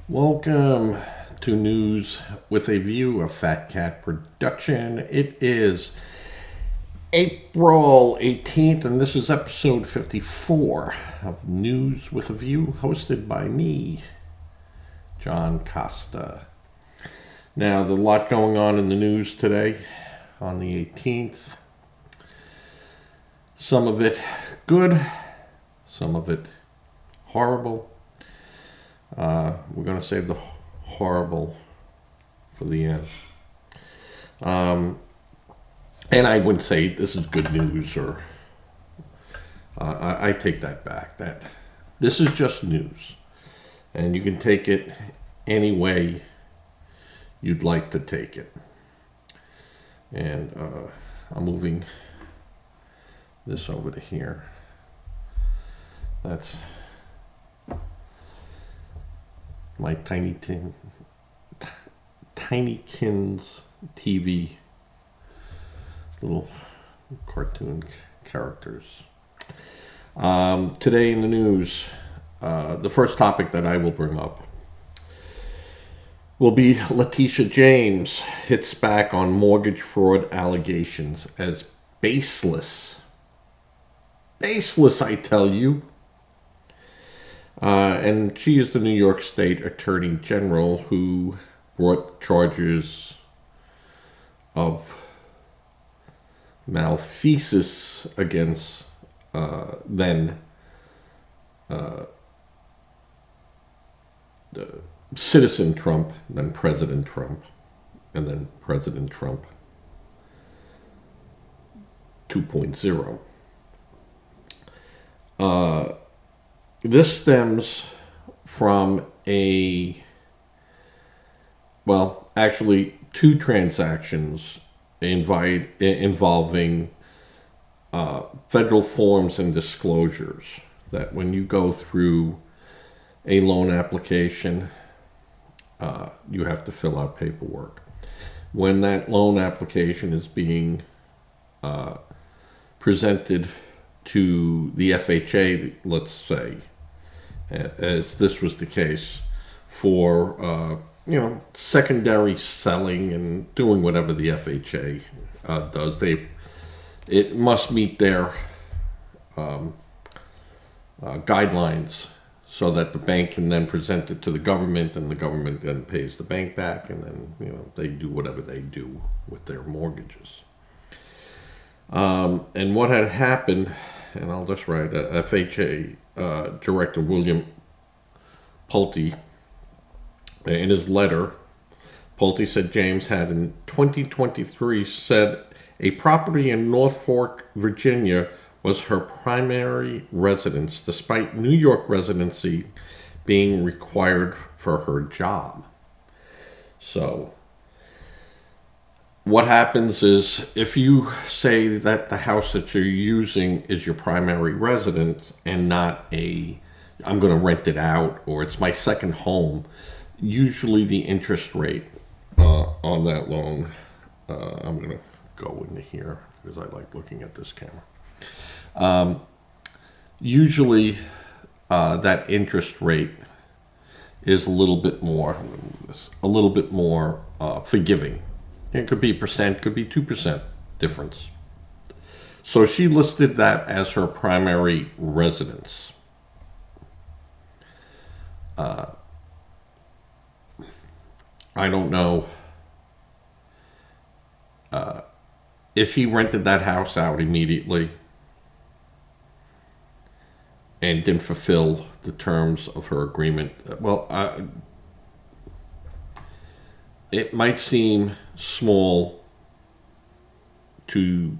Welcome to News with a View, a Fat Cat production. It is April 18th, and this is episode 54 of News with a View, hosted by me, John Costa. Now, there's a lot going on in the news today on the 18th. Some of it good, some of it horrible. We're going to save the horrible for the end. And I wouldn't say this is good news, or I take that back. That this is just news, and you can take it any way you'd like to take it. And I'm moving this over to here. That's my Tinykins TV little cartoon characters. Today in the news, the first topic that I will bring up will be Letitia James hits back on mortgage fraud allegations as baseless. Baseless, I tell you. And she is the New York State Attorney General who brought charges of malfeasance against then Citizen Trump, then President Trump, and then President Trump 2.0. This stems from actually two transactions involving federal forms and disclosures that when you go through a loan application, you have to fill out paperwork. When that loan application is being presented to the FHA, let's say, as this was the case for secondary selling and doing whatever the FHA does. It must meet their guidelines so that the bank can then present it to the government, and the government then pays the bank back, and then they do whatever they do with their mortgages. And what had happened, and I'll just write, FHA Director William Pulte, in his letter, Pulte said James had in 2023 said a property in North Fork, Virginia was her primary residence, despite New York residency being required for her job. So what happens is, if you say that the house that you're using is your primary residence and not I'm going to rent it out, or it's my second home, usually the interest rate on that loan, I'm going to go into here because I like looking at this camera. Usually that interest rate is a little bit more forgiving. It could be percent, could be 2% difference. So she listed that as her primary residence. I don't know if she rented that house out immediately and didn't fulfill the terms of her agreement. It might seem small to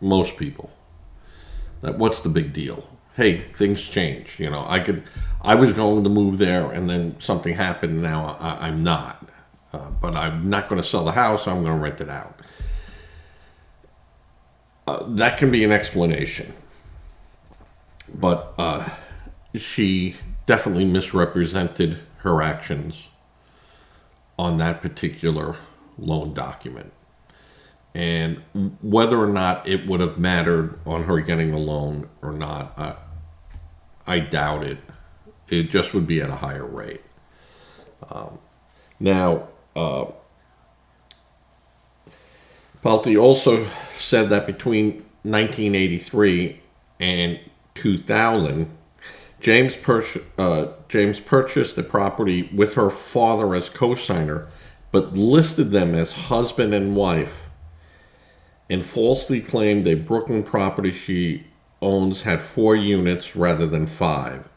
most people. That what's the big deal? Hey, things change. I was going to move there, and then something happened. Now I'm not. But I'm not going to sell the house. I'm going to rent it out. That can be an explanation. But she definitely misrepresented her actions on that particular loan document. And whether or not it would have mattered on her getting a loan or not, I doubt it. It just would be at a higher rate. Now, Palti also said that between 1983 and 2000, James purchased the property with her father as co-signer, but listed them as husband and wife, and falsely claimed a Brooklyn property she owns had 4 units rather than 5.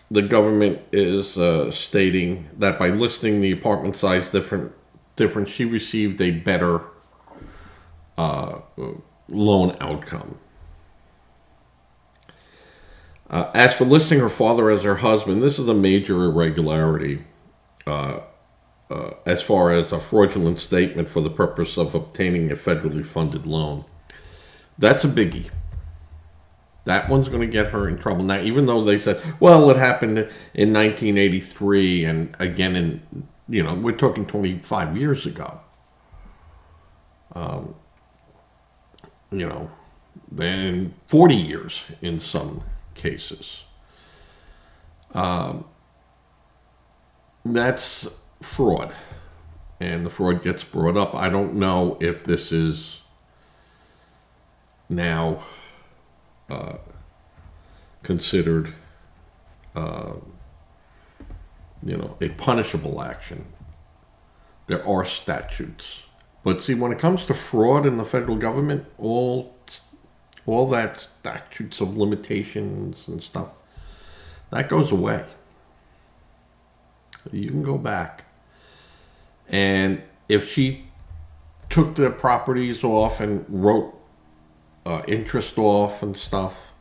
The government is stating that by listing the apartment size different, she received a better loan outcome. As for listing her father as her husband, this is a major irregularity as far as a fraudulent statement for the purpose of obtaining a federally funded loan. That's a biggie. That one's going to get her in trouble. Now, even though they said, well, it happened in 1983 and again in, we're talking 25 years ago. Then 40 years in some cases. That's fraud. And the fraud gets brought up. I don't know if this is now considered, a punishable action. There are statutes. But see, when it comes to fraud in the federal government, all that statutes of limitations and stuff, that goes away. You can go back. And if she took the properties off and wrote interest off and stuff,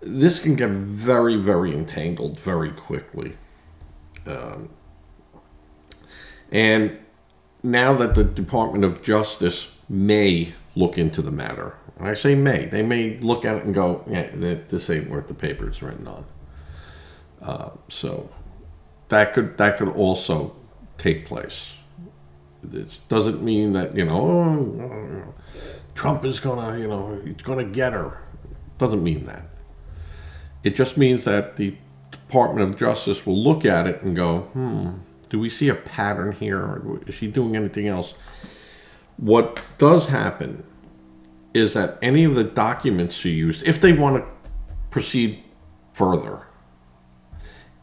this can get very, very entangled very quickly. And now that the Department of Justice may look into the matter, and I say may, they may look at it and go, yeah, this ain't worth the paper it's written on. So that could also take place. This doesn't mean that, Trump is gonna, he's gonna get her. Doesn't mean that. It just means that the Department of Justice will look at it and go, do we see a pattern here? Or is she doing anything else? What does happen is that any of the documents she used, if they want to proceed further,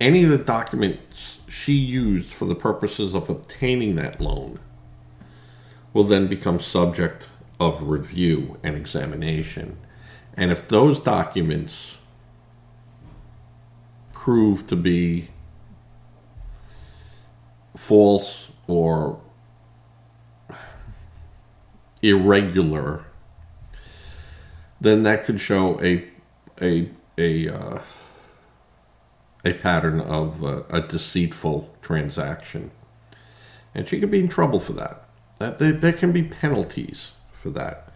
any of the documents she used for the purposes of obtaining that loan will then become subject of review and examination. And if those documents prove to be false or irregular, then that could show a pattern of a deceitful transaction, and she could be in trouble for that. There can be penalties for that.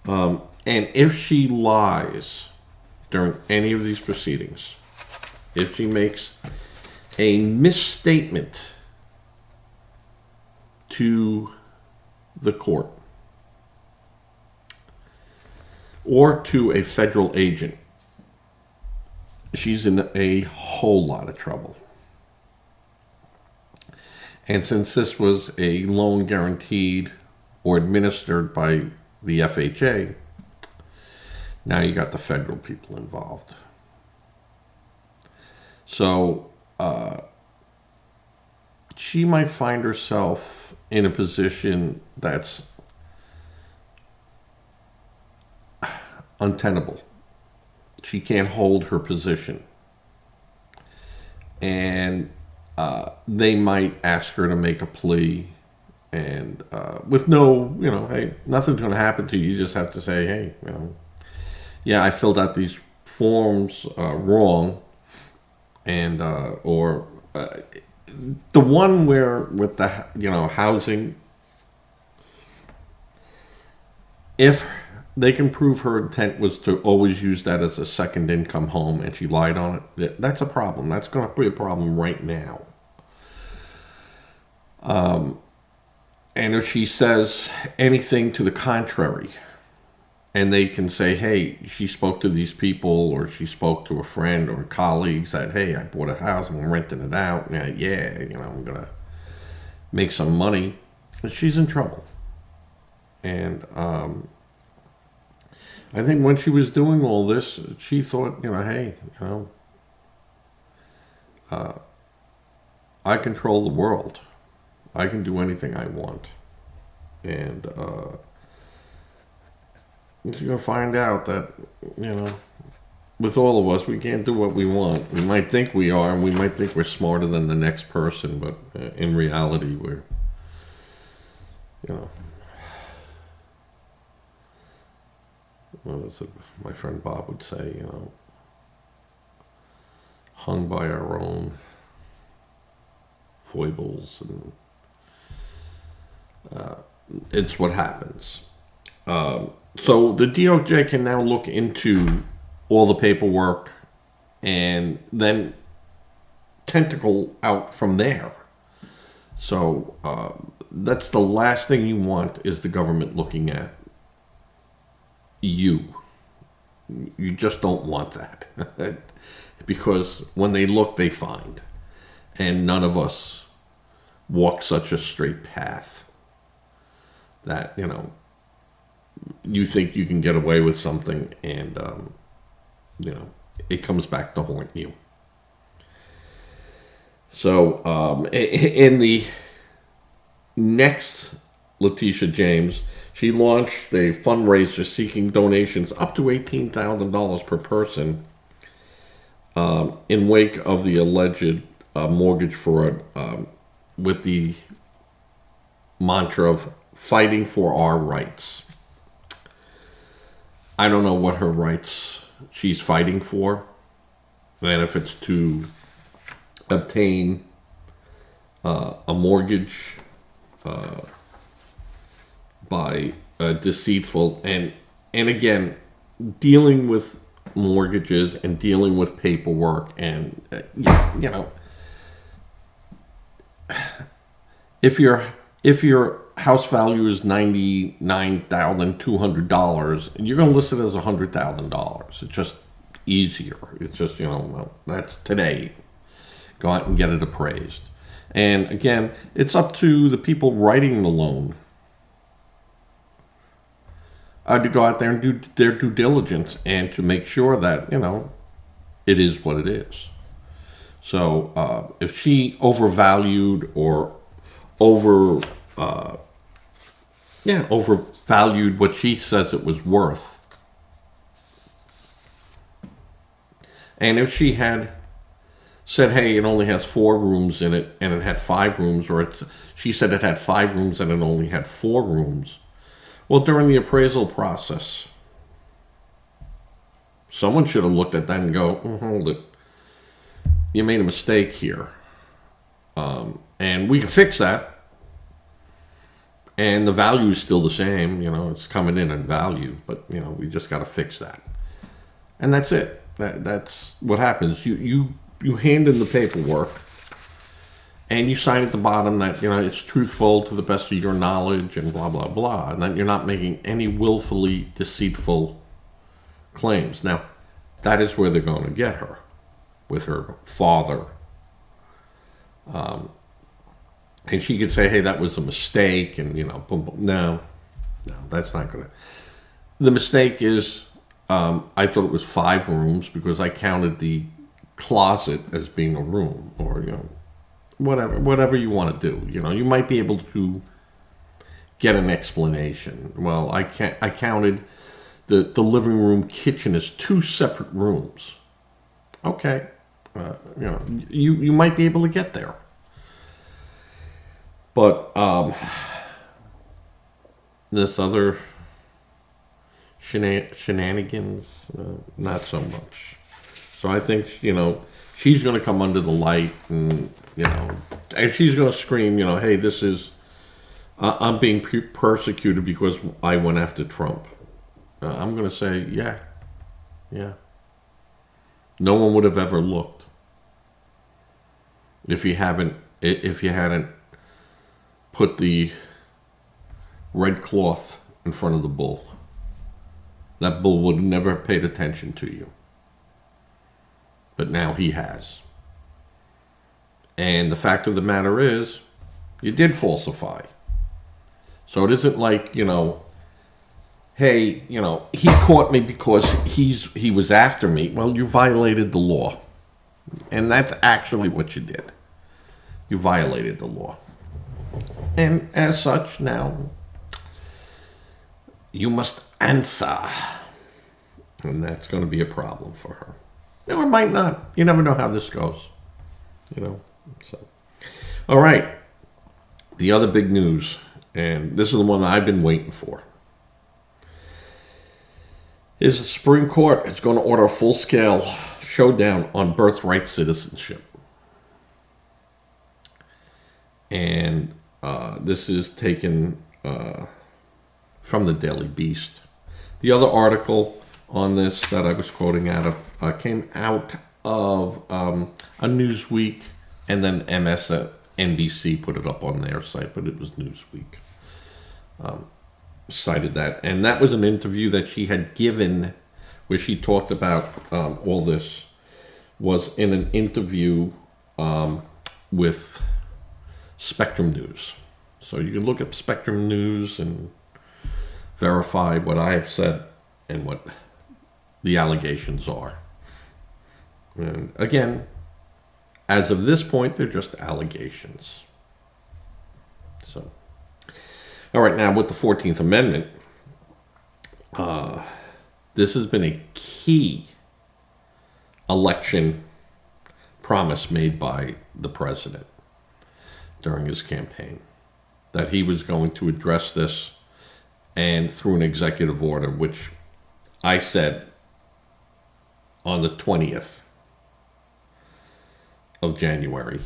And if she lies during any of these proceedings, if she makes a misstatement to the court or to a federal agent, she's in a whole lot of trouble. And since this was a loan guaranteed or administered by the FHA, now you got the federal people involved. So she might find herself in a position that's untenable. She can't hold her position. And they might ask her to make a plea, and with no, hey, nothing's going to happen to you. You just have to say, hey, yeah, I filled out these forms wrong, and or the one where with the housing, if they can prove her intent was to always use that as a second income home and she lied on it, that's a problem. That's going to be a problem right now. And if she says anything to the contrary, and they can say, hey, she spoke to these people, or she spoke to a friend or colleagues that, hey, I bought a house, I'm renting it out. Yeah, I'm going to make some money. But she's in trouble. And I think when she was doing all this, she thought, hey, I control the world. I can do anything I want. And you're going to find out that, with all of us, we can't do what we want. We might think we are, and we might think we're smarter than the next person, but in reality, we're, what is it? My friend Bob would say, hung by our own foibles, and it's what happens. So the DOJ can now look into all the paperwork and then tentacle out from there. So that's the last thing you want, is the government looking at you. You just don't want that. Because when they look, they find. And none of us walk such a straight path that, you think you can get away with something, and, it comes back to haunt you. So, in the next Letitia James, she launched a fundraiser seeking donations up to $18,000 per person in wake of the alleged mortgage fraud, with the mantra of fighting for our rights. I don't know what her rights she's fighting for, and if it's to obtain a mortgage by deceitful, and again, dealing with mortgages and dealing with paperwork, and if your house value is $99,200, you're going to list it as $100,000. It's just easier. It's just, well, that's today. Go out and get it appraised. And again, it's up to the people writing the loan to go out there and do their due diligence and to make sure that, it is what it is. So if she overvalued or overvalued what she says it was worth, and if she had said, hey, it only has 4 rooms in it and it had 5 rooms, or she said it had 5 rooms and it only had 4 rooms, well, during the appraisal process, someone should have looked at that and go, hold it, you made a mistake here, and we can fix that. And the value is still the same, it's coming in value, but, we just got to fix that. And that's it. That's what happens. You hand in the paperwork, and you sign at the bottom that, it's truthful to the best of your knowledge and blah, blah, blah. And that you're not making any willfully deceitful claims. Now, that is where they're going to get her, with her father. And she could say, hey, that was a mistake, and, boom, boom. No, that's not going to. The mistake is, I thought it was 5 rooms because I counted the closet as being a room, or, whatever you want to do. You might be able to get an explanation. Well, I counted the living room kitchen as 2 separate rooms. Okay. You might be able to get there. But this other shenanigans, not so much. So I think, she's going to come under the light, and, and she's going to scream, hey, this is, I'm being persecuted because I went after Trump. I'm going to say, yeah. No one would have ever looked if you hadn't put the red cloth in front of the bull. that bull would never have paid attention to you. But now he has. And the fact of the matter is, you did falsify. So it isn't like, hey, he caught me because he was after me. Well, you violated the law. And that's actually what you did. You violated the law. And as such, now, you must answer. And that's going to be a problem for her. Or it might not. You never know how this goes. So. All right. The other big news, and this is the one that I've been waiting for, is the Supreme Court is going to order a full-scale showdown on birthright citizenship. And this is taken from the Daily Beast. The other article on this that I was quoting out of came out of a Newsweek, and then MSNBC put it up on their site, but it was Newsweek. Cited that. And that was an interview that she had given where she talked about all this, was in an interview with Spectrum News. So you can look at Spectrum News and verify what I have said and what the allegations are. And again, as of this point, they're just allegations. So, all right, now with the 14th Amendment, this has been a key election promise made by the president during his campaign, that he was going to address this, and through an executive order, which I said on the 20th of January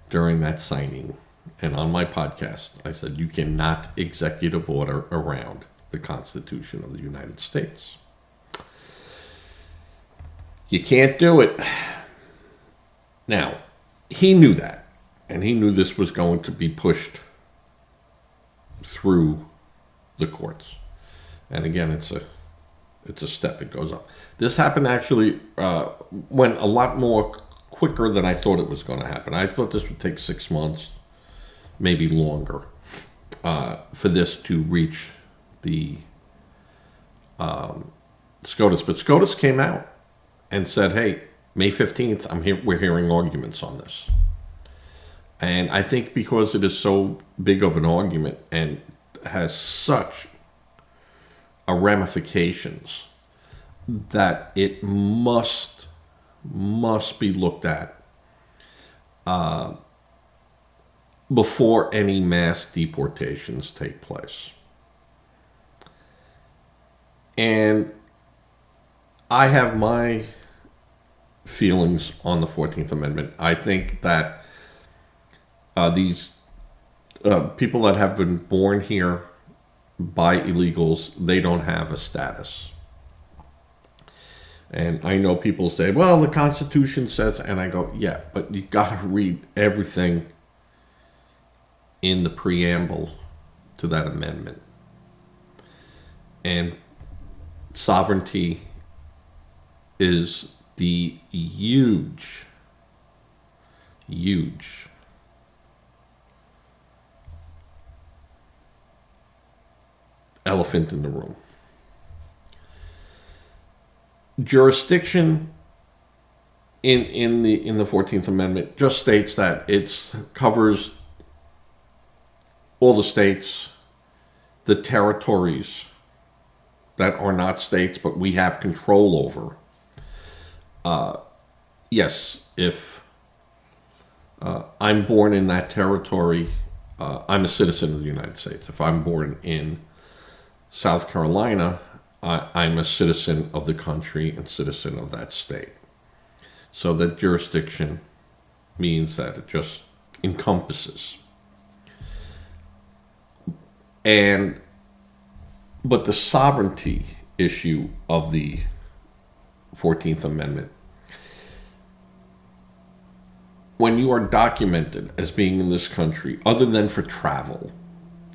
during that signing, and on my podcast, I said you cannot executive order around the Constitution of the United States. You can't do it. Now, he knew that, and he knew this was going to be pushed through the courts. And again, it's a step, it goes up. This happened actually went a lot more quicker than I thought it was going to happen. I thought this would take 6 months, maybe longer, for this to reach the SCOTUS. But SCOTUS came out and said, hey, May 15th, we're hearing arguments on this. And I think because it is so big of an argument and has such a ramifications, that it must be looked at before any mass deportations take place. And I have my feelings on the 14th Amendment. I think that these people that have been born here by illegals, they don't have a status. And I know people say, well, the Constitution says, and I go, yeah, but you got to read everything in the preamble to that amendment. And sovereignty is the huge elephant in the room. Jurisdiction in the 14th Amendment just states that it covers all the states, the territories that are not states but we have control over. Yes, if I'm born in that territory, I'm a citizen of the United States. If I'm born in South Carolina, I'm a citizen of the country and citizen of that state. So that jurisdiction means that it just encompasses. But the sovereignty issue of the 14th Amendment, when you are documented as being in this country, other than for travel,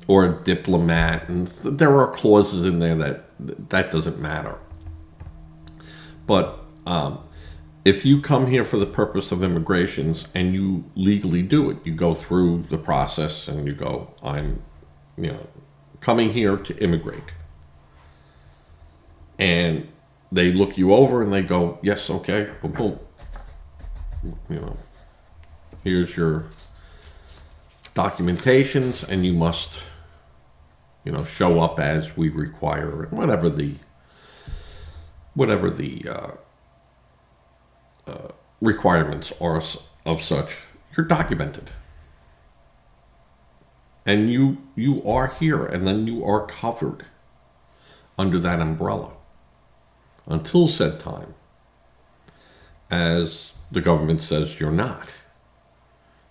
or a diplomat, and there are clauses in there that doesn't matter. But if you come here for the purpose of immigrations and you legally do it, you go through the process and you go, I'm, coming here to immigrate. And they look you over and they go, yes, okay, boom, boom. Here's your documentations, and you must, show up as we require, and whatever the requirements are of such, you're documented. And you are here, and then you are covered under that umbrella until said time as the government says you're not.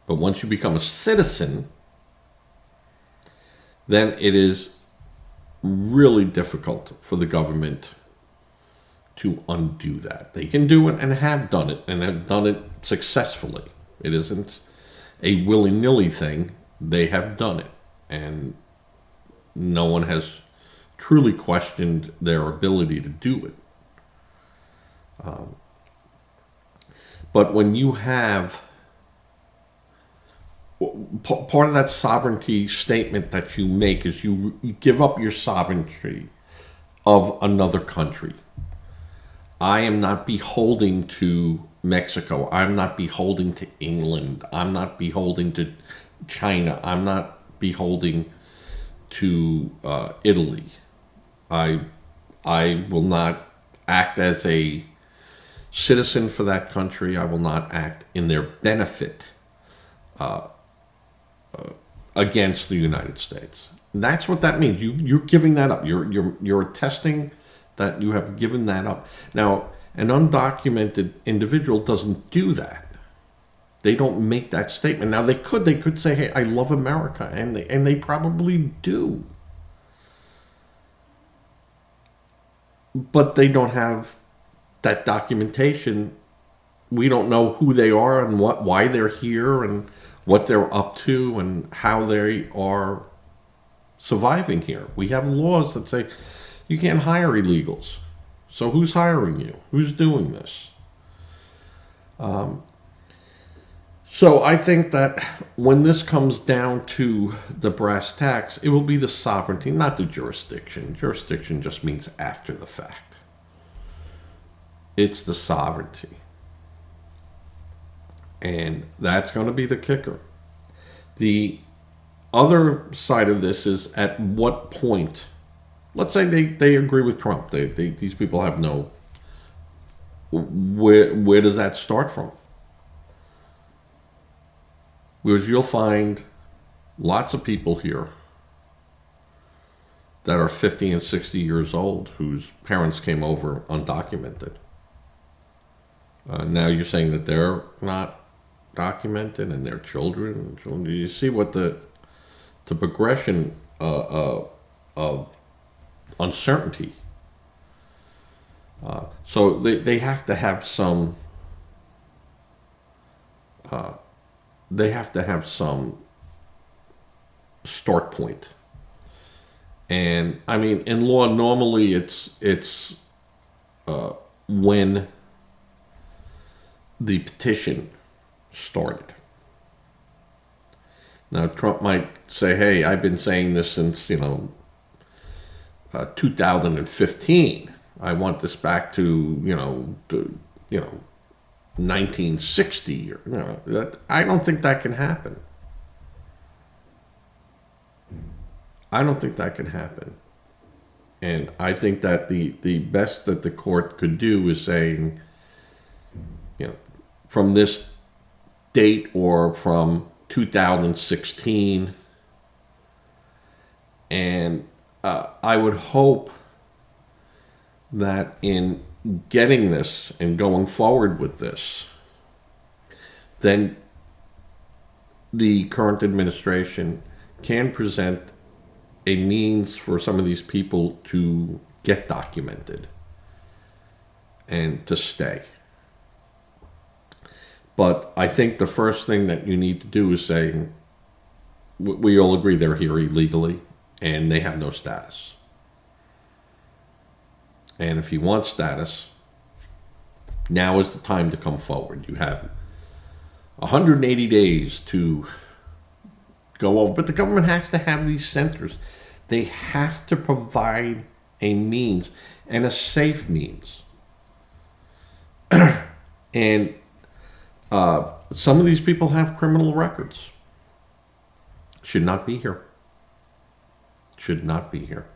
But once you become a citizen, then it is really difficult for the government to undo that. They can do it and have done it, and have done it successfully. It isn't a willy-nilly thing. They have done it, and no one has truly questioned their ability to do it. But when you have part of that sovereignty statement that you make is you give up your sovereignty of another country. I am not beholden to Mexico. I'm not beholden to England. I'm not beholden to China. I'm not beholden to Italy. I will not act as a citizen for that country. I will not act in their benefit against the United States. And that's what that means. You're giving that up. You're attesting that you have given that up. Now, an undocumented individual doesn't do that. They don't make that statement. Now, they could say, "Hey, I love America," and they probably do. But they don't have that documentation. We don't know who they are and why they're here and what they're up to and how they are surviving here. We have laws that say you can't hire illegals. So who's hiring you? Who's doing this? So I think that when this comes down to the brass tacks, it will be the sovereignty, not the jurisdiction. Jurisdiction just means after the fact. It's the sovereignty. And that's going to be the kicker. The other side of this is at what point, let's say they agree with Trump. These people have no, where does that start from? Because you'll find lots of people here that are 50 and 60 years old whose parents came over undocumented. Now you're saying that they're not documented and their children. You see what the progression of uncertainty. So they have to have some. They have to have some start point. And I mean, in law, normally it's when the petition started. Now, Trump might say, "Hey, I've been saying this since 2015. I want this back to 1960." I don't think that can happen. I don't think that can happen. And I think that the best that the court could do is saying, from this date or from 2016. And I would hope that in getting this and going forward with this, then the current administration can present a means for some of these people to get documented and to stay. But I think the first thing that you need to do is say, we all agree they're here illegally and they have no status. And if you want status, now is the time to come forward. You have 180 days to go over. But the government has to have these centers. They have to provide a means and a safe means. And some of these people have criminal records. Should not be here. Should not be here.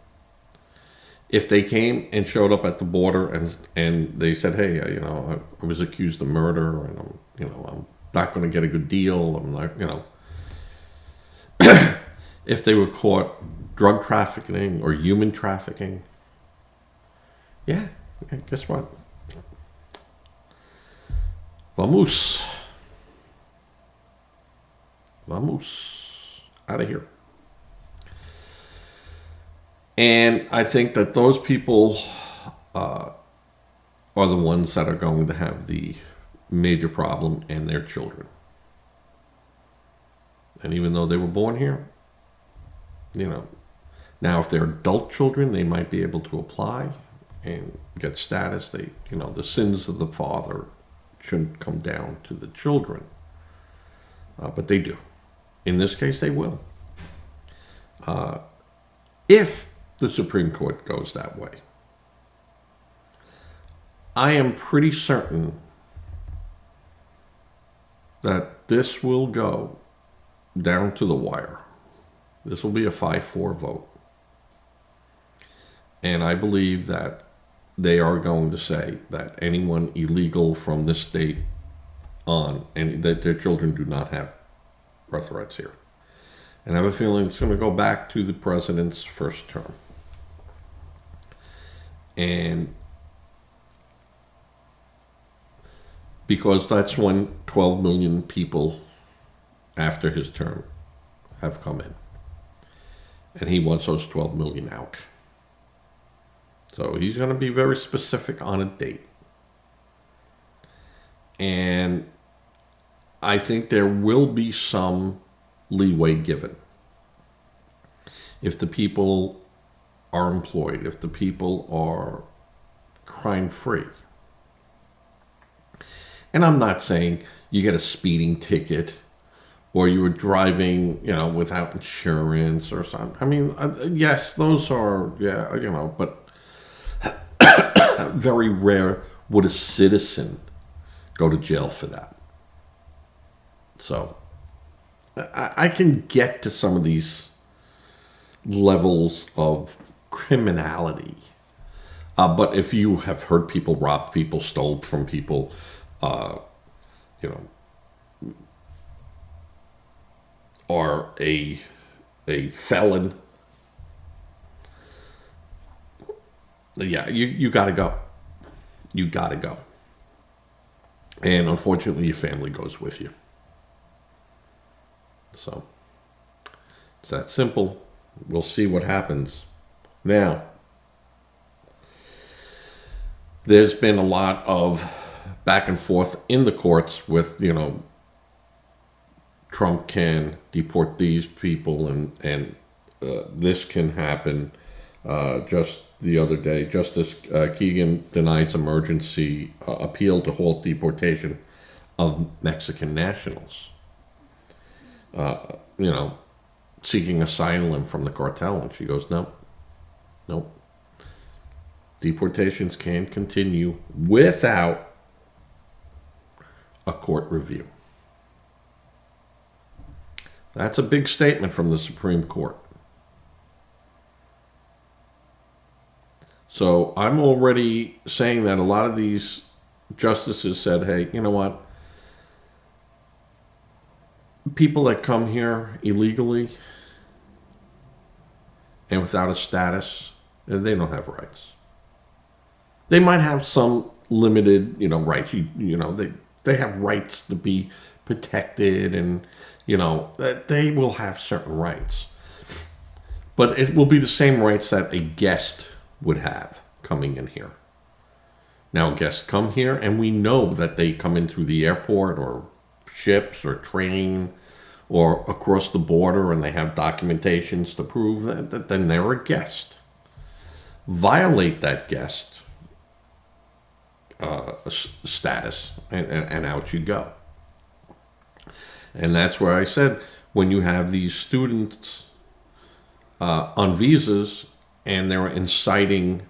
If they came and showed up at the border and they said, "Hey, I was accused of murder, and I'm not going to get a good deal. I'm not, if they were caught drug trafficking or human trafficking, yeah, guess what? Vamos, out of here." And I think that those people are the ones that are going to have the major problem, and their children. And even though they were born here, now if they're adult children, they might be able to apply and get status. The sins of the father shouldn't come down to the children, but they do. In this case, they will. If the Supreme Court goes that way, I am pretty certain that this will go down to the wire. This will be a 5-4 vote. And I believe that they are going to say that anyone illegal from this state on, and that their children do not have birthrights here. And I have a feeling it's going to go back to the president's first term. And because that's when 12 million people after his term have come in. And he wants those 12 million out. So he's going to be very specific on a date. And I think there will be some leeway given. If the people are employed, if the people are crime-free. And I'm not saying you get a speeding ticket or you were driving, without insurance or something. I mean, yes, those are, but very rare would a citizen go to jail for that. So I can get to some of these levels of criminality. But if you have heard people rob people, stole from people, are a felon, yeah, you gotta go. You gotta go. And unfortunately, your family goes with you. So it's that simple. We'll see what happens. Now, there's been a lot of back and forth in the courts with, Trump can deport these people and this can happen. Just the other day, Justice Keegan denies emergency appeal to halt deportation of Mexican nationals. Seeking asylum from the cartel. And she goes, nope. Deportations can continue without a court review. That's a big statement from the Supreme Court. So I'm already saying that a lot of these justices said, hey, you know what? People that come here illegally and without a status, they don't have rights. They might have some limited, rights. They have rights to be protected, and that they will have certain rights. But it will be the same rights that a guest would have coming in here. Now, guests come here, and we know that they come in through the airport or ships or train or across the border and they have documentations to prove that then they're a guest. Violate that guest status, and out you go. And that's where I said, when you have these students on visas and they're inciting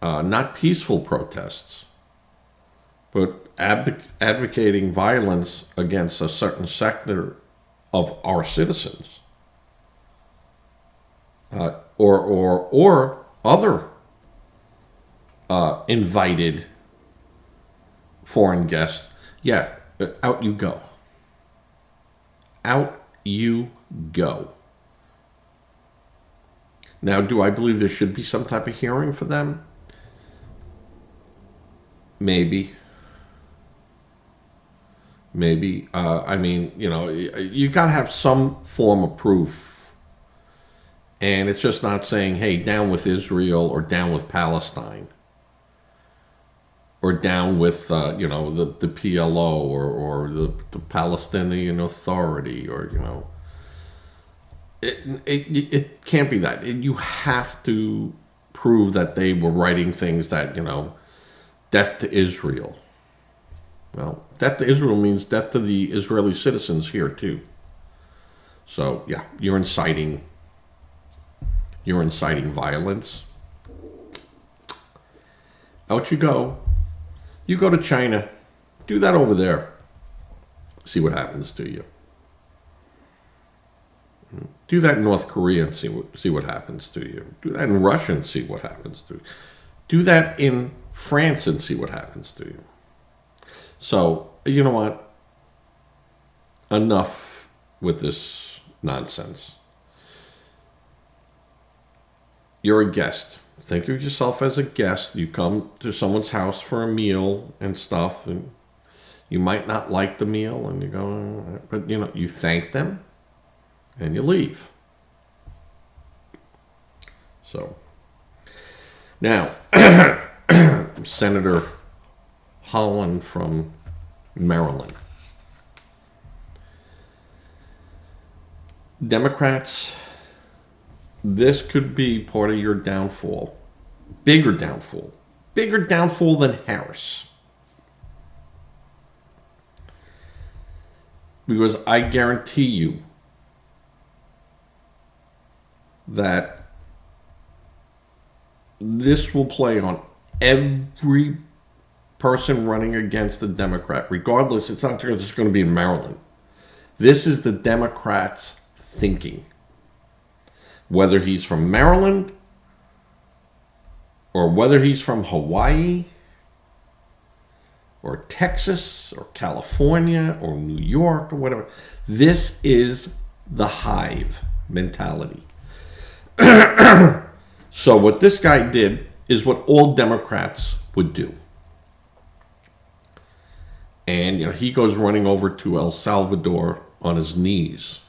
not peaceful protests, but advocating violence against a certain sector of our citizens, or other invited foreign guests, yeah, out you go. Out you go. Now, do I believe there should be some type of hearing for them? Maybe. I mean, you got to have some form of proof. And it's just not saying, hey, down with Israel or down with Palestine. Or down with, the PLO or the Palestinian Authority, or, It can't be that. You have to prove that they were writing things that, death to Israel. Well, death to Israel means death to the Israeli citizens here too. So yeah, you're inciting violence. Out you go. You go to China. Do that over there. See what happens to you. Do that in North Korea and see what happens to you. Do that in Russia and see what happens to you. Do that in France and see what happens to you. So, you know what? Enough with this nonsense. You're a guest. Think of yourself as a guest. You come to someone's house for a meal and stuff, and you might not like the meal, and you go, but you thank them and you leave. So now, Senator Hellon from Maryland. Democrats, this could be part of your downfall. Bigger downfall than Harris. Because I guarantee you that this will play on every person running against the Democrat, regardless. It's not just going to be in Maryland. This is the Democrats' thinking. Whether he's from Maryland or whether he's from Hawaii or Texas or California or New York or whatever, this is the hive mentality. So what this guy did is what all Democrats would do. And he goes running over to El Salvador on his knees.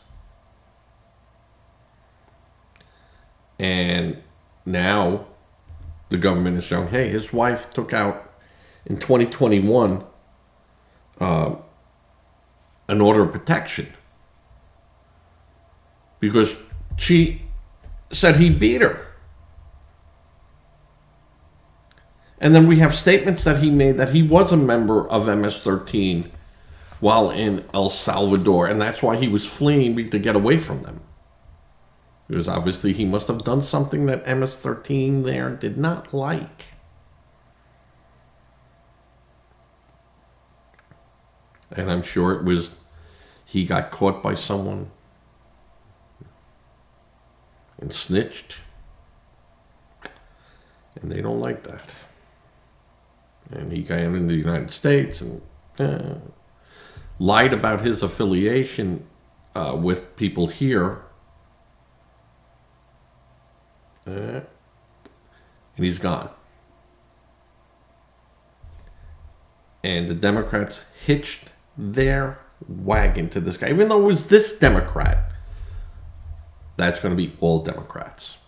And now the government is showing, hey, his wife took out in 2021 an order of protection because she said he beat her. And then we have statements that he made that he was a member of MS-13 while in El Salvador, and that's why he was fleeing to get away from them. Because obviously he must have done something that MS-13 there did not like. And I'm sure it was, he got caught by someone and snitched. And they don't like that. And he got in the United States and lied about his affiliation with people here. And he's gone. And the Democrats hitched their wagon to this guy. Even though it was this Democrat, that's going to be all Democrats.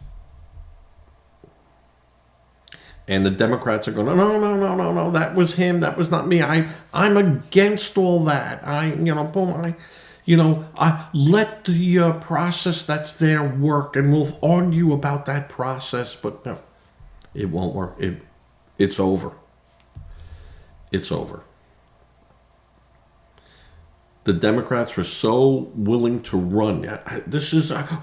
And the Democrats are going, no, that was him. That was not me. I'm against all that. I let the process that's there work, and we'll argue about that process, but no, it won't work. It's over. It's over. The Democrats were so willing to run.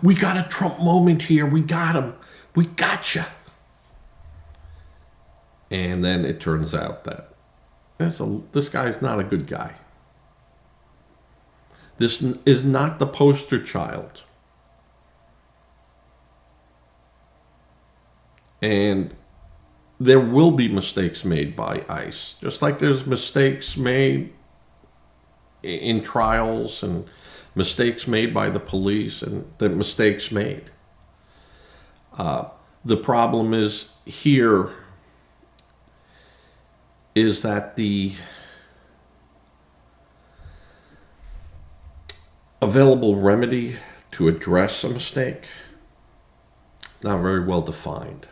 We got a Trump moment here. We got him. We gotcha. And then it turns out that this guy's not a good guy. This is not the poster child. And there will be mistakes made by ICE, just like there's mistakes made in trials and mistakes made by the police and the mistakes made. The problem is here is that the available remedy to address a mistake not very well defined.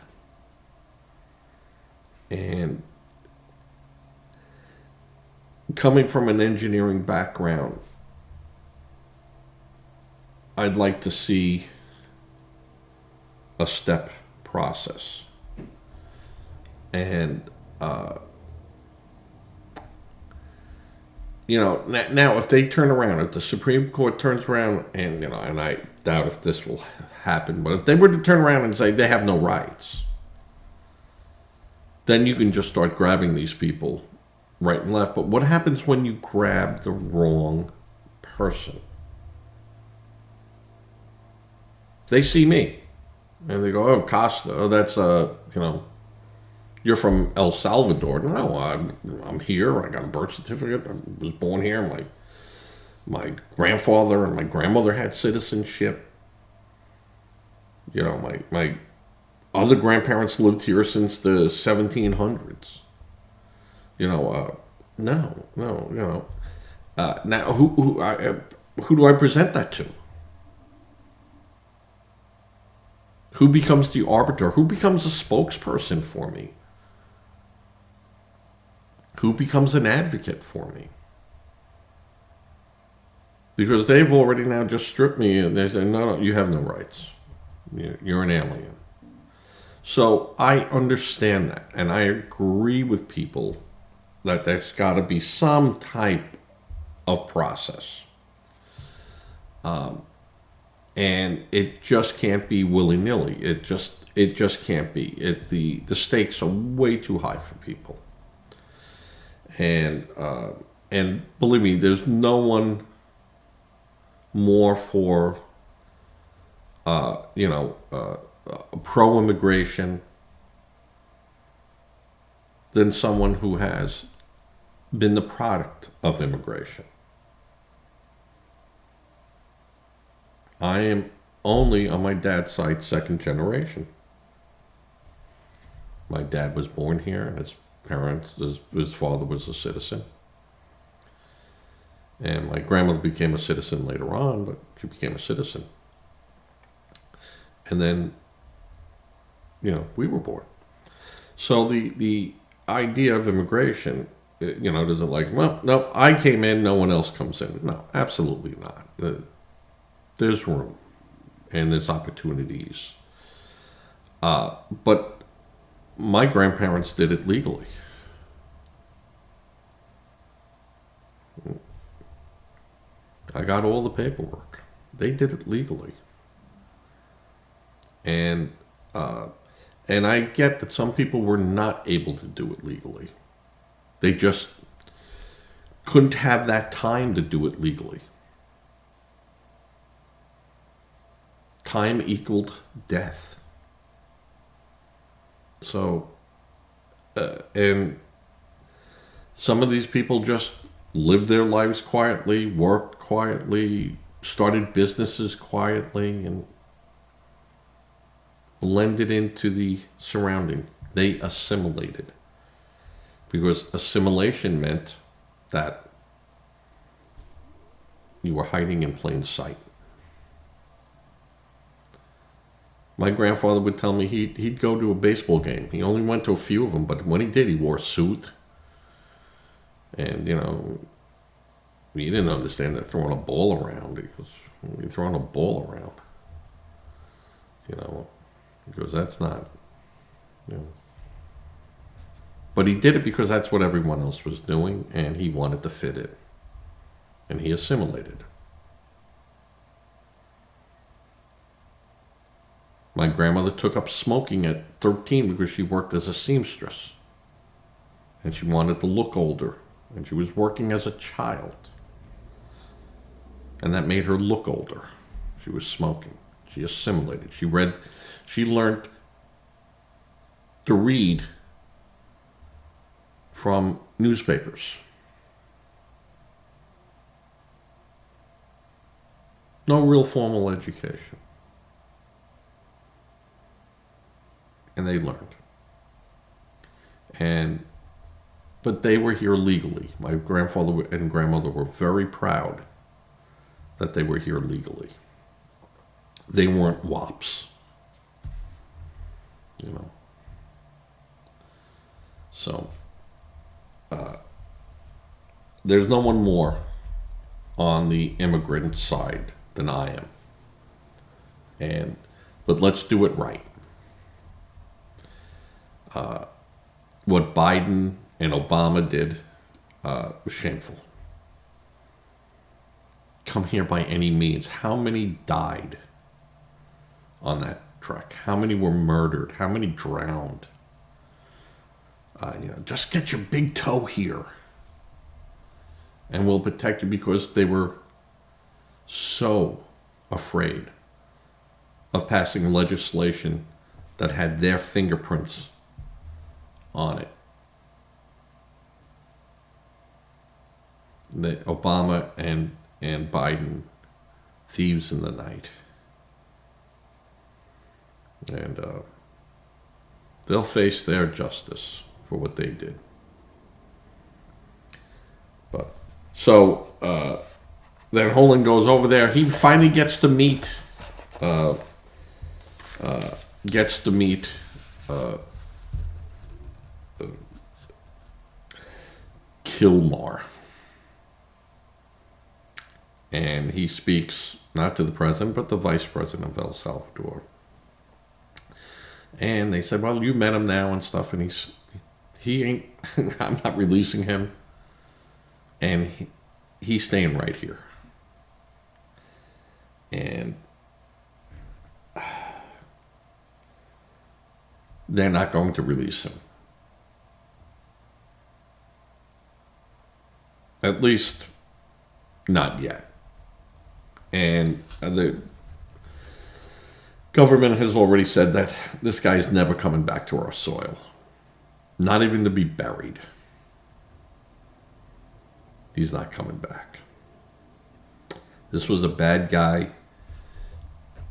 And coming from an engineering background, I'd like to see a step process. And, now if they turn around, if the Supreme Court turns around, and, and I doubt if this will happen, but if they were to turn around and say they have no rights, then you can just start grabbing these people right and left. But what happens when you grab the wrong person? They see me, and they go, "Oh, Costa, oh, that's you're from El Salvador." No, I'm here. I got a birth certificate. I was born here. My grandfather and my grandmother had citizenship. My other grandparents lived here since the 1700s. No. Now, who do I present that to? Who becomes the arbiter? Who becomes a spokesperson for me? Who becomes an advocate for me? Because they've already now just stripped me, and they say, no, you have no rights. You're an alien. So I understand that, and I agree with people that there's got to be some type of process. And it just can't be willy-nilly. It just can't be. The stakes are way too high for people. And believe me, there's no one more for pro-immigration than someone who has been the product of immigration. I am only, on my dad's side, second generation. My dad was born here. His father was a citizen. And my grandmother became a citizen later on, but she became a citizen. And then, we were born. So the idea of immigration, doesn't well, no, I came in, no one else comes in. No, absolutely not. There's room and there's opportunities. But my grandparents did it legally. I got all the paperwork. They did it legally. And I get that some people were not able to do it legally. They just couldn't have that time to do it legally. Time equaled death. So, and some of these people just lived their lives quietly, worked quietly, started businesses quietly, and blended into the surrounding. They assimilated. Because assimilation meant that you were hiding in plain sight. My grandfather would tell me he'd go to a baseball game. He only went to a few of them, but when he did, he wore a suit. And, He didn't understand that throwing a ball around. He goes, "You're throwing a ball around." He goes, "That's not, you know." But he did it because that's what everyone else was doing, and he wanted to fit in. And he assimilated. My grandmother took up smoking at 13 because she worked as a seamstress. And she wanted to look older. And she was working as a child. And that made her look older. She was smoking. She assimilated. She learned to read from newspapers. No real formal education. And they learned. But they were here legally. My grandfather and grandmother were very proud that they were here legally. They weren't wops. So, there's no one more on the immigrant side than I am. But let's do it right. What Biden and Obama did was shameful. Come here by any means. How many died on that trek? How many were murdered? How many drowned? Just get your big toe here, and we'll protect you, because they were so afraid of passing legislation that had their fingerprints on it. The Obama and Biden, thieves in the night. And they'll face their justice for what they did. But so then Hellon goes over there. He finally gets to meet Kilmar. And he speaks not to the president, but the vice president of El Salvador. And they said, "Well, you met him now and stuff," and he ain't. I'm not releasing him, and he's staying right here. And they're not going to release him. At least, not yet. And the government has already said that this guy's never coming back to our soil. Not even to be buried. He's not coming back. This was a bad guy.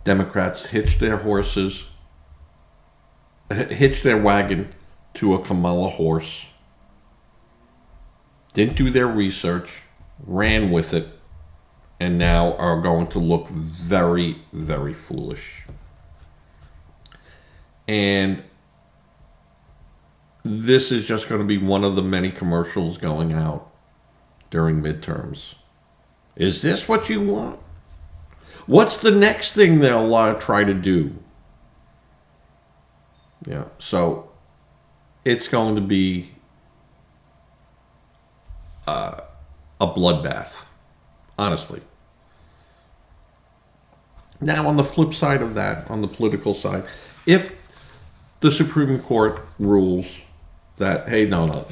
Democrats hitched their wagon to a Kamala horse. Didn't do their research. Ran with it. And now are going to look very, very foolish. And this is just going to be one of the many commercials going out during midterms. Is this what you want? What's the next thing they'll try to do? Yeah, so it's going to be a bloodbath, honestly. Now, on the flip side of that, on the political side, if the Supreme Court rules that, hey, no,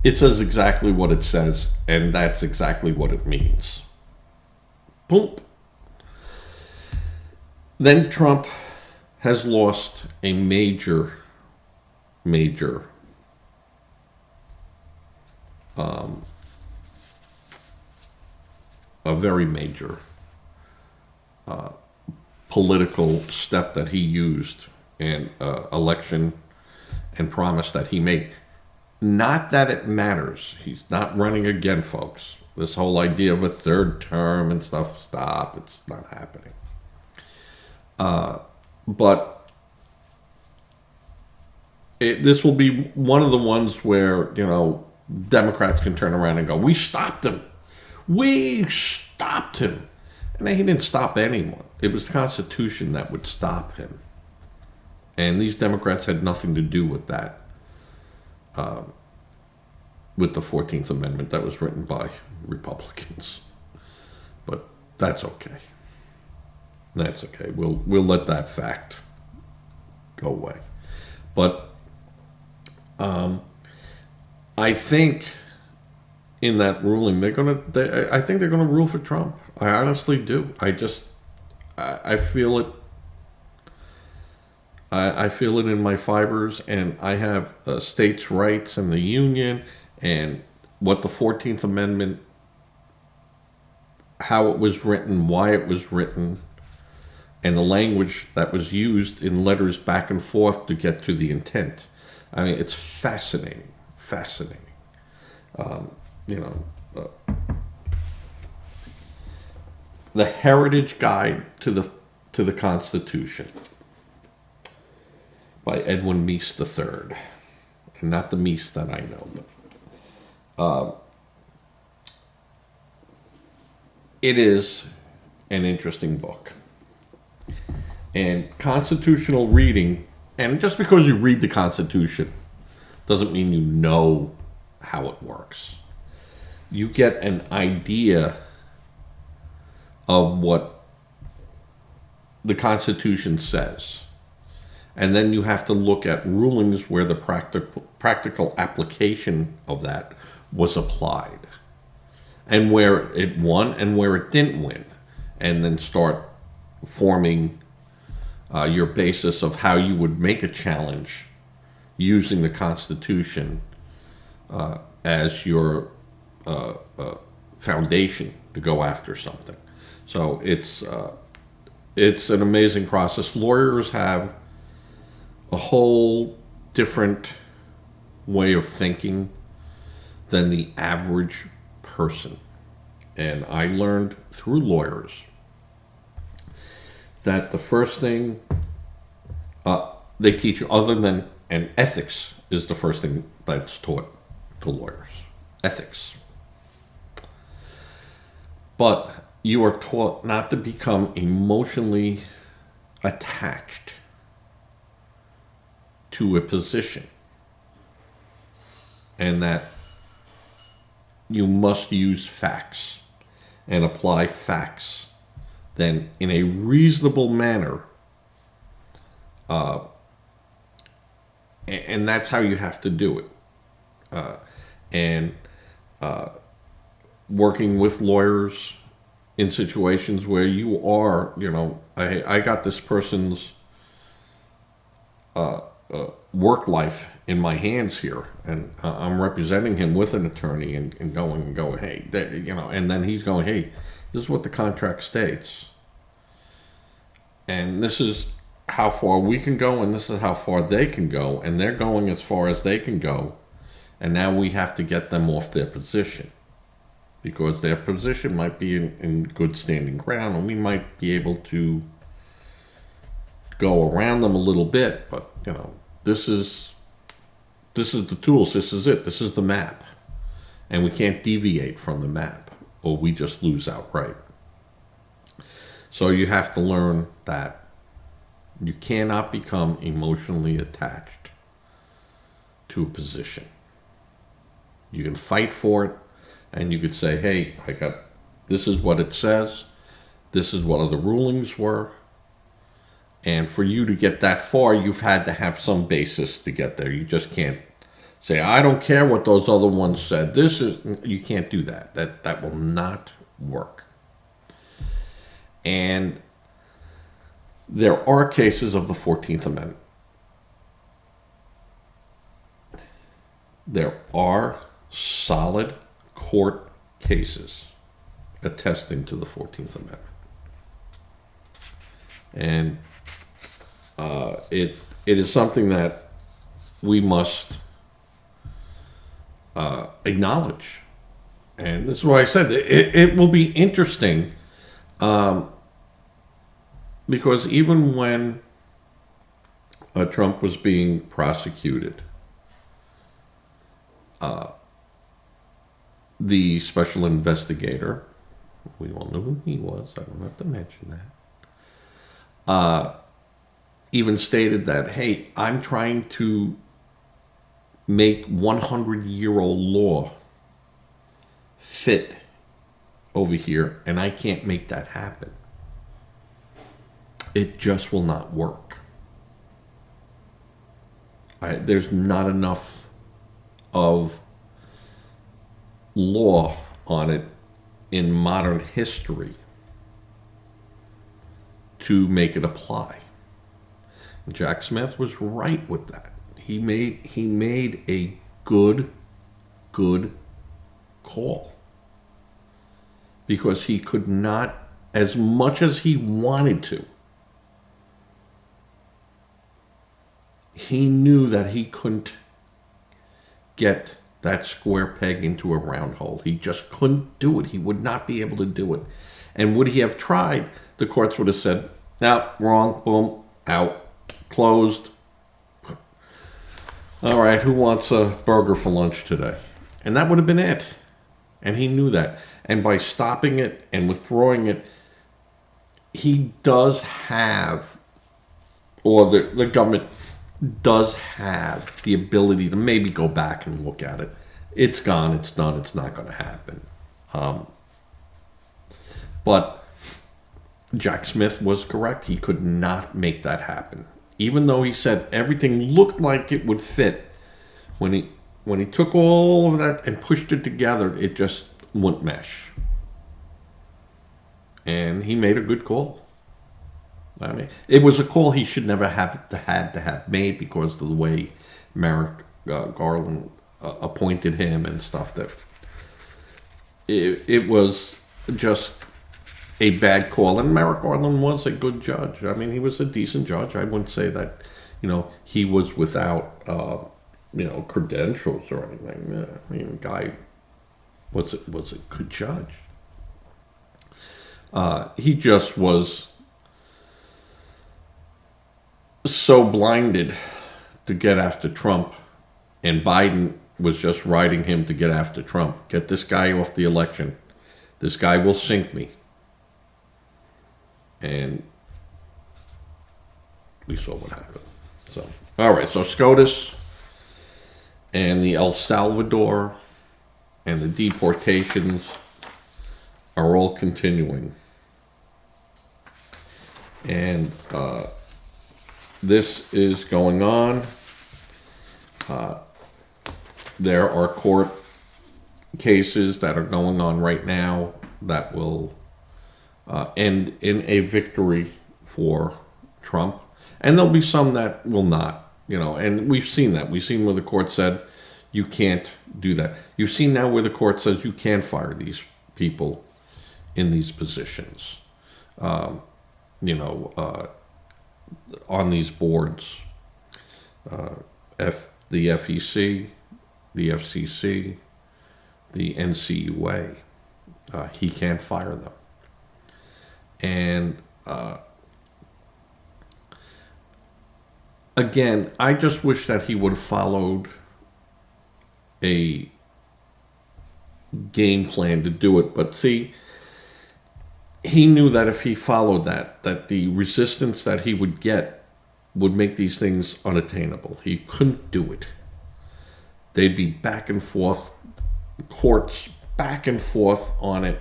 it says exactly what it says, and that's exactly what it means. Boom. Then Trump has lost a major, a very major political step that he used in election and promise that he made. Not that it matters. He's not running again, folks. This whole idea of a third term and stuff, stop. It's not happening. But this will be one of the ones where, Democrats can turn around and go, we stopped him. We stopped him. And he didn't stop anyone. It was the Constitution that would stop him. And these Democrats had nothing to do with that, with the 14th Amendment that was written by Republicans. But that's okay. That's okay. We'll let that fact go away. But I think in that ruling, I think they're gonna rule for Trump. I honestly do. I feel it. I feel it in my fibers, and I have states' rights and the Union, and what the 14th Amendment, how it was written, why it was written, and the language that was used in letters back and forth to get to the intent. I mean, it's fascinating, fascinating. The Heritage Guide to the Constitution by Edwin Meese III, and not the Meese that I know, but it is an interesting book. And constitutional reading, and just because you read the Constitution doesn't mean you know how it works. You get an idea of what the Constitution says. And then you have to look at rulings where the practical application of that was applied. And where it won and where it didn't win. And then start forming your basis of how you would make a challenge using the Constitution as your foundation to go after something. So it's an amazing process. Lawyers have a whole different way of thinking than the average person. And I learned through lawyers that the first thing they teach you, other than, and ethics is the first thing that's taught to lawyers. Ethics. But you are taught not to become emotionally attached to a position, and that you must use facts and apply facts then in a reasonable manner, and that's how you have to do it. And working with lawyers in situations where you are, I got this person's work life in my hands here, and I'm representing him with an attorney and going, hey, and then he's going, hey, this is what the contract states, and this is how far we can go, and this is how far they can go, and they're going as far as they can go, and now we have to get them off their position, because their position might be in good standing ground, and we might be able to go around them a little bit, but this is the tools, this is it, this is the map, and we can't deviate from the map, or we just lose outright. So you have to learn that you cannot become emotionally attached to a position. You can fight for it, and you could say, hey, this is what it says, this is what other rulings were, and for you to get that far, you've had to have some basis to get there. You just can't say, I don't care what those other ones said. You can't do that. That will not work. And there are cases of the 14th Amendment. There are solid court cases attesting to the 14th Amendment. And it is something that we must acknowledge. And this is why I said it will be interesting, because even when Trump was being prosecuted, the special investigator, we all know who he was, I don't have to mention that, even stated that, hey, I'm trying to make 100-year-old law fit over here, and I can't make that happen. It just will not work. There's not enough of law on it in modern history to make it apply. Jack Smith was right with that. He made a good call, because he could not, as much as he wanted to, he knew that he couldn't get that square peg into a round hole. He just couldn't do it. He would not be able to do it. And would he have tried, the courts would have said, no, wrong, boom, out, closed. All right, who wants a burger for lunch today? And that would have been it. And he knew that. And by stopping it and withdrawing it, he does have, or the government does have the ability to maybe go back and look at it. It's gone, it's done, it's not going to happen. But Jack Smith was correct. He could not make that happen. Even though he said everything looked like it would fit, when he took all of that and pushed it together, it just wouldn't mesh. And he made a good call. I mean, it was a call he should never had to have made, because of the way Merrick Garland appointed him and stuff. That it was just a bad call. And Merrick Garland was a good judge. I mean, he was a decent judge. I wouldn't say that, he was without, credentials or anything. I mean, the guy was a good judge. He just was so blinded to get after Trump, and Biden was just riding him to get after Trump. Get this guy off the election. This guy will sink me. And we saw what happened. So, all right. So SCOTUS and the El Salvador and the deportations are all continuing. And this is going on. There are court cases that are going on right now that will end in a victory for Trump. And there'll be some that will not, and we've seen that. We've seen where the court said you can't do that. You've seen now where the court says you can fire these people in these positions. On these boards, the FEC, the FCC, the NCUA, he can't fire them. And again, I just wish that he would have followed a game plan to do it. But see, he knew that if he followed that the resistance that he would get would make these things unattainable. He couldn't do it. They'd be back and forth, courts back and forth on it,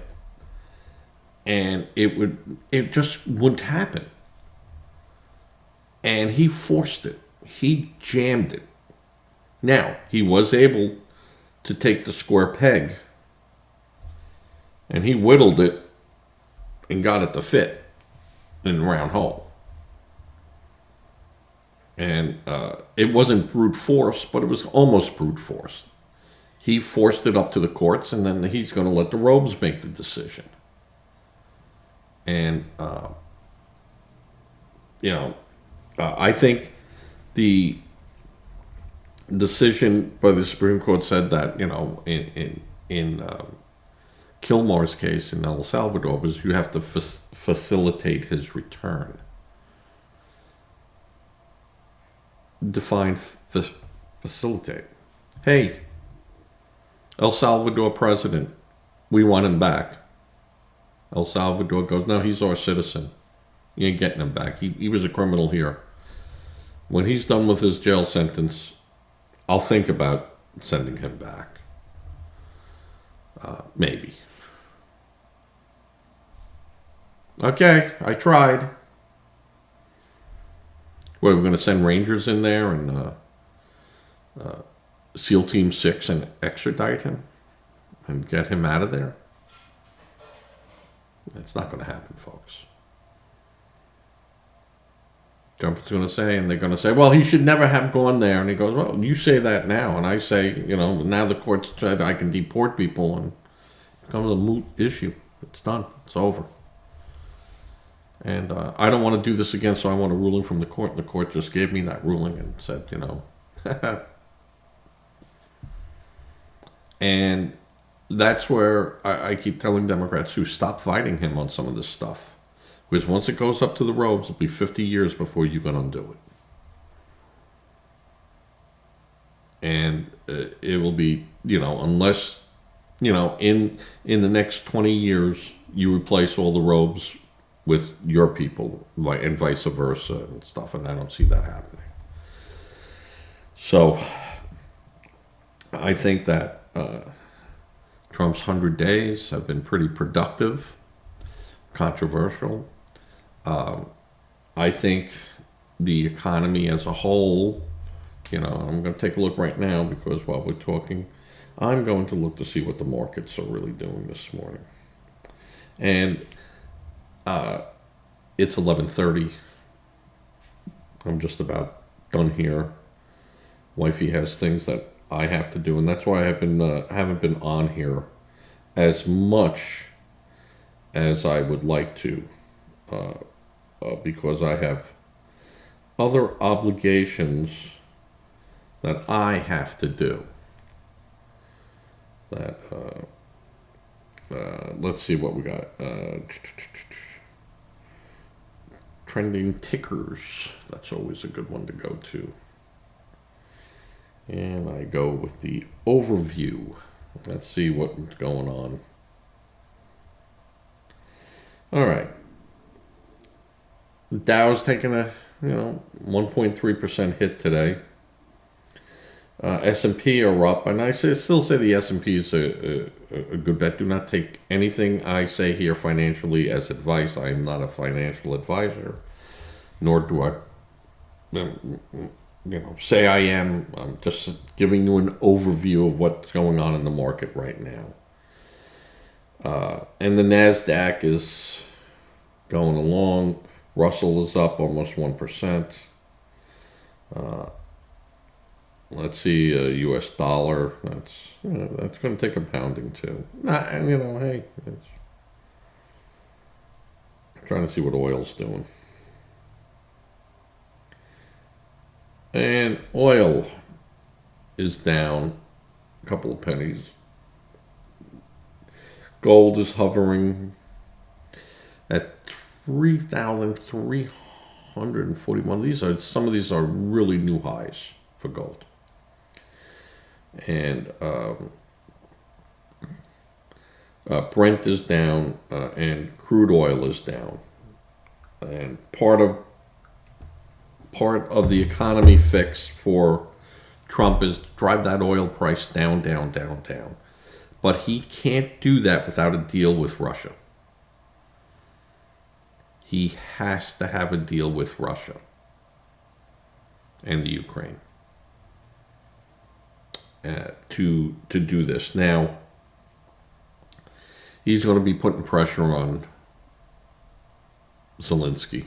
and it just wouldn't happen. And he forced it. He jammed it. Now, he was able to take the square peg, and he whittled it and got it to fit in the round hole. And it wasn't brute force, but it was almost brute force. He forced it up to the courts, and then he's going to let the robes make the decision. And, I think the decision by the Supreme Court said that, in Kilmore's case in El Salvador, was you have to facilitate his return. Define facilitate. Hey, El Salvador president, we want him back. El Salvador goes, no, he's our citizen. You ain't getting him back. He was a criminal here. When he's done with his jail sentence, I'll think about sending him back. Maybe. Okay, I tried. What, we're going to send Rangers in there and SEAL Team 6 and extradite him and get him out of there? It's not going to happen, folks. Trump's going to say, and they're going to say, well, he should never have gone there. And he goes, well, you say that now. And I say, now the court said I can deport people, and it becomes a moot issue. It's done. It's over. And I don't want to do this again, so I want a ruling from the court. And the court just gave me that ruling and said, and that's where I keep telling Democrats to stop fighting him on some of this stuff. Because once it goes up to the robes, it'll be 50 years before you can undo it. And it will be, unless, in the next 20 years, you replace all the robes with your people, and vice versa and stuff, and I don't see that happening. So I think that Trump's 100 days have been pretty productive, controversial. I think the economy as a whole, I'm going to take a look right now because while we're talking, I'm going to look to see what the markets are really doing this morning. And it's 11:30. I'm just about done here. Wifey has things that I have to do, and that's why I haven't been on here as much as I would like to, because I have other obligations that I have to do. That let's see what we got. Trending tickers. That's always a good one to go to. And I go with the overview. Let's see what's going on. All right. Dow's taking a 1.3% hit today. S&P are up, and I still say the S&P is a good bet. Do not take anything I say here financially as advice. I am not a financial advisor, nor do I, say I am. I'm just giving you an overview of what's going on in the market right now. And the NASDAQ is going along. Russell is up almost 1%. Let's see, U.S. dollar. That's going to take a pounding too. Hey, I'm trying to see what oil's doing. And oil is down a couple of pennies. Gold is hovering at 3,341. Some of these are really new highs for gold. And Brent is down, and crude oil is down. And part of the economy fix for Trump is drive that oil price down, down, down, down. But he can't do that without a deal with Russia. He has to have a deal with Russia and the Ukraine to do this. Now, he's going to be putting pressure on Zelensky,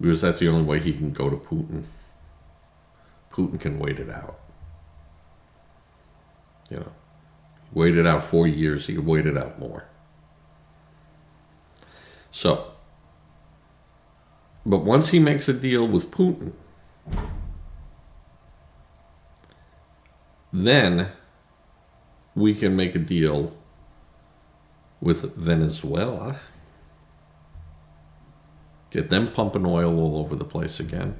because that's the only way he can go to Putin. Putin can wait it out. Wait it out 4 years. He can wait it out more. So, but once he makes a deal with Putin, then we can make a deal with Venezuela, get them pumping oil all over the place again,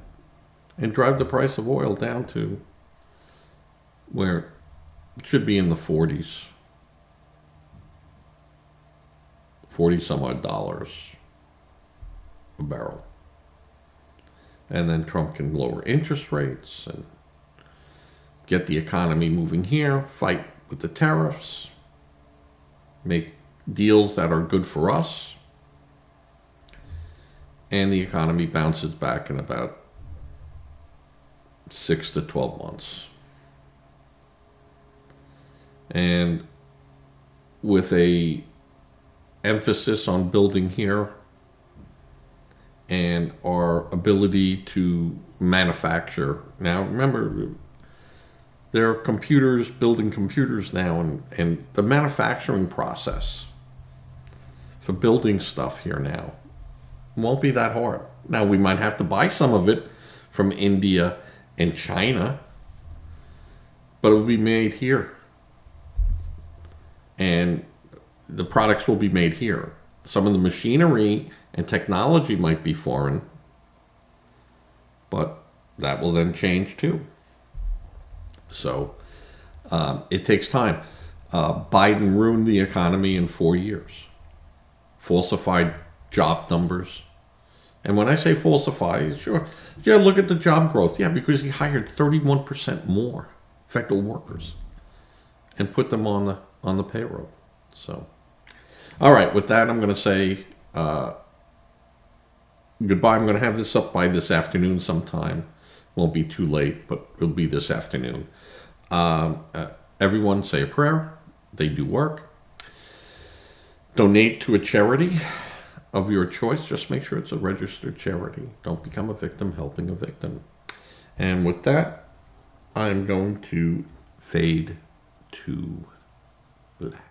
and drive the price of oil down to where it should be in the 40s, 40 some odd dollars a barrel. And then Trump can lower interest rates and get the economy moving here, fight with the tariffs, make deals that are good for us, and the economy bounces back in about 6 to 12 months. And with a emphasis on building here and our ability to manufacture. Now, remember, there are computers building computers now, and the manufacturing process for building stuff here now won't be that hard. Now, we might have to buy some of it from India and China, but it will be made here. And the products will be made here. Some of the machinery and technology might be foreign, but that will then change too. So it takes time. Biden ruined the economy in 4 years. Falsified job numbers. And when I say falsify, sure, yeah, look at the job growth. Yeah, because he hired 31% more federal workers and put them on the payroll. So, all right, with that, I'm going to say goodbye. I'm going to have this up by this afternoon sometime. Won't be too late, but it'll be this afternoon. Everyone say a prayer. They do work. Donate to a charity of your choice. Just make sure it's a registered charity. Don't become a victim helping a victim. And with that, I'm going to fade to black.